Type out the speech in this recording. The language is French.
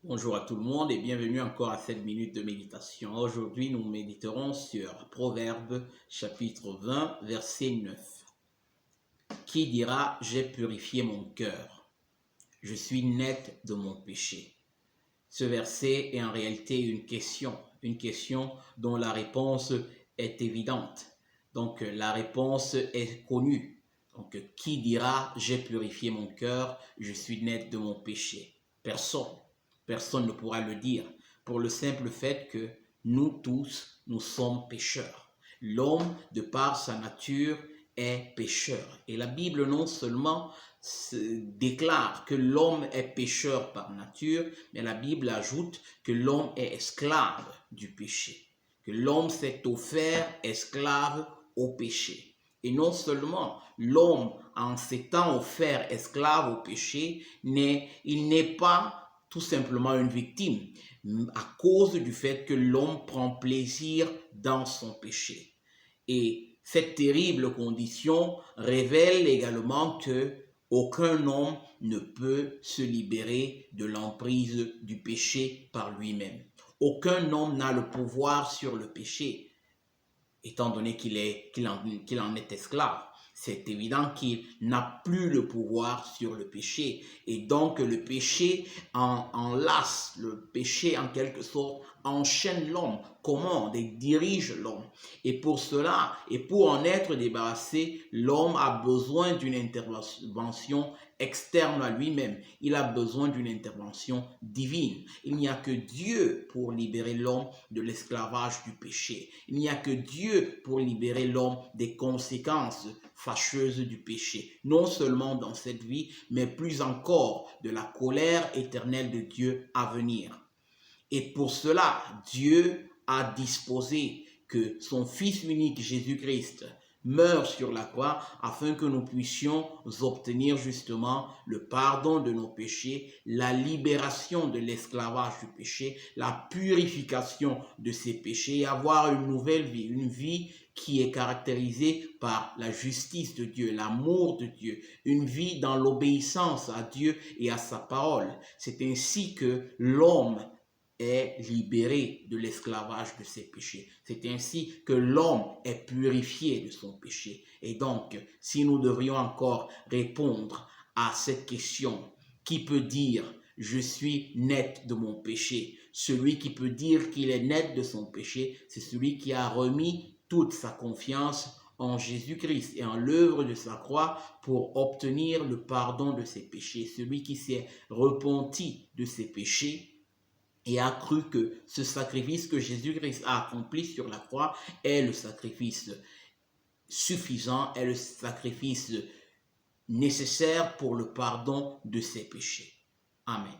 Bonjour à tout le monde et bienvenue encore à cette minute de méditation. Aujourd'hui, nous méditerons sur Proverbes chapitre 20, verset 9. Qui dira, j'ai purifié mon cœur, je suis net de mon péché. Ce verset est en réalité une question dont la réponse est évidente. Donc la réponse est connue. Donc qui dira, j'ai purifié mon cœur, je suis net de mon péché? Personne. Personne ne pourra le dire pour le simple fait que nous tous, nous sommes pécheurs. L'homme, de par sa nature, est pécheur. Et la Bible non seulement déclare que l'homme est pécheur par nature, mais la Bible ajoute que l'homme est esclave du péché, que l'homme s'est offert esclave au péché. Et non seulement l'homme, en s'étant offert esclave au péché, il n'est pas tout simplement une victime, à cause du fait que l'homme prend plaisir dans son péché. Et cette terrible condition révèle également que aucun homme ne peut se libérer de l'emprise du péché par lui-même. Aucun homme n'a le pouvoir sur le péché, étant donné qu'il en est esclave. C'est évident qu'il n'a plus le pouvoir sur le péché. Et donc le péché enlace, le péché en quelque sorte enchaîne l'homme, commande et dirige l'homme. Et pour cela, et pour en être débarrassé, l'homme a besoin d'une intervention externe à lui-même. Il a besoin d'une intervention divine. Il n'y a que Dieu pour libérer l'homme de l'esclavage du péché. Il n'y a que Dieu pour libérer l'homme des conséquences fâcheuses du péché. Non seulement dans cette vie, mais plus encore de la colère éternelle de Dieu à venir. Et pour cela, Dieu a disposé que son Fils unique Jésus-Christ meure sur la croix afin que nous puissions obtenir justement le pardon de nos péchés, la libération de l'esclavage du péché, la purification de ces péchés et avoir une nouvelle vie, une vie qui est caractérisée par la justice de Dieu, l'amour de Dieu, une vie dans l'obéissance à Dieu et à sa parole. C'est ainsi que l'homme est libéré de l'esclavage de ses péchés. C'est ainsi que l'homme est purifié de son péché. Et donc, si nous devrions encore répondre à cette question, qui peut dire « je suis net de mon péché », celui qui peut dire qu'il est net de son péché, c'est celui qui a remis toute sa confiance en Jésus-Christ et en l'œuvre de sa croix pour obtenir le pardon de ses péchés. Celui qui s'est repenti de ses péchés et a cru que ce sacrifice que Jésus-Christ a accompli sur la croix est le sacrifice suffisant, est le sacrifice nécessaire pour le pardon de ses péchés. Amen.